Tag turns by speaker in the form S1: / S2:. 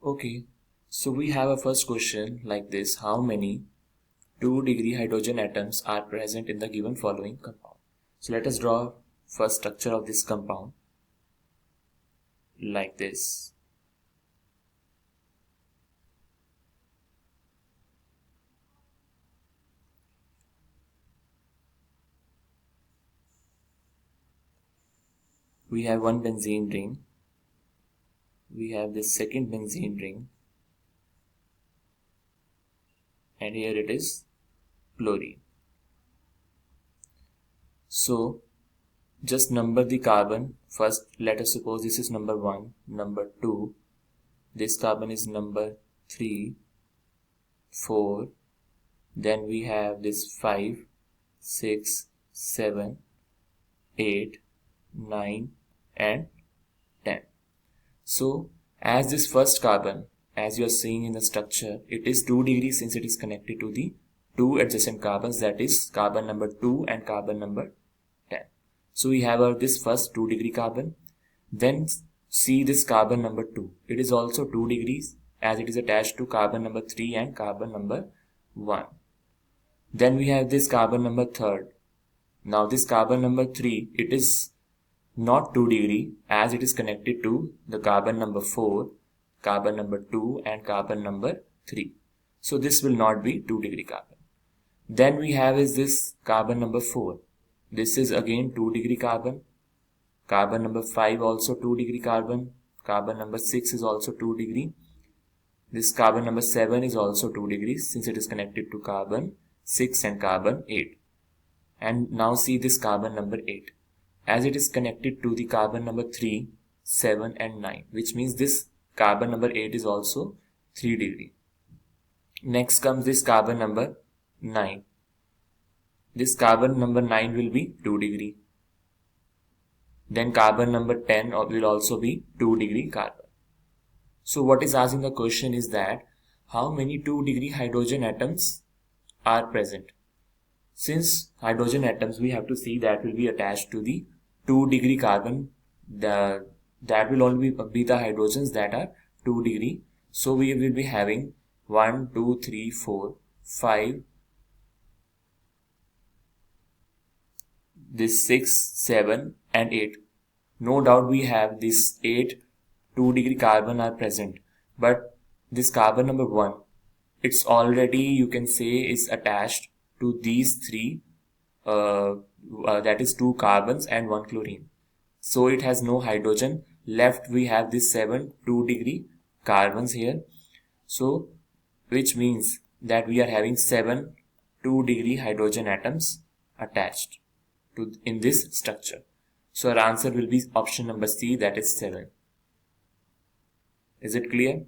S1: Okay, so we have a first question like this: how many 2-degree hydrogen atoms are present in the given following compound? So let us draw first structure of this compound like this. We have one benzene ring, we have this second benzene ring, and here it is chlorine. So just number the carbon. First let us suppose this is number 1, number 2, this carbon is number 3, 4, then we have this 5, 6, 7, 8, 9 and 10. So as this first carbon, as you are seeing in the structure, it is 2 degrees since it is connected to the two adjacent carbons, that is carbon number 2 and carbon number 10. So we have this first 2 degree carbon. Then see this carbon number 2. It is also 2 degrees as it is attached to carbon number 3 and carbon number 1. Then we have this carbon number 3. Now this carbon number 3, it is not 2 degree as it is connected to the carbon number 4, carbon number 2 and carbon number 3. So this will not be 2 degree carbon. Then we have is this carbon number 4. This is again 2 degree carbon. Carbon number 5 also 2 degree carbon. Carbon number 6 is also 2 degree. This carbon number 7 is also 2 degrees since it is connected to carbon 6 and carbon 8. And now see this carbon number 8. As it is connected to the carbon number 3, 7 and 9, which means this carbon number 8 is also 3 degree. Next comes this carbon number 9. This carbon number 9 will be 2 degree. Then carbon number 10 will also be 2 degree carbon. So what is asking the question is that how many 2 degree hydrogen atoms are present? Since hydrogen atoms, we have to see that will be attached to the 2 degree carbon. That will only be the hydrogens that are 2 degree. So we will be having 1, 2, 3, 4, 5, this 6, 7 and 8. No doubt we have this 8 2 degree carbon are present, but this carbon number 1, it's already, you can say, is attached to these 3, that is 2 carbons and 1 chlorine. So it has no hydrogen left. We have this 7 2 degree carbons here, so which means that we are having 7 2 degree hydrogen atoms attached to in this structure. So our answer will be option number C, that is 7. Is it clear?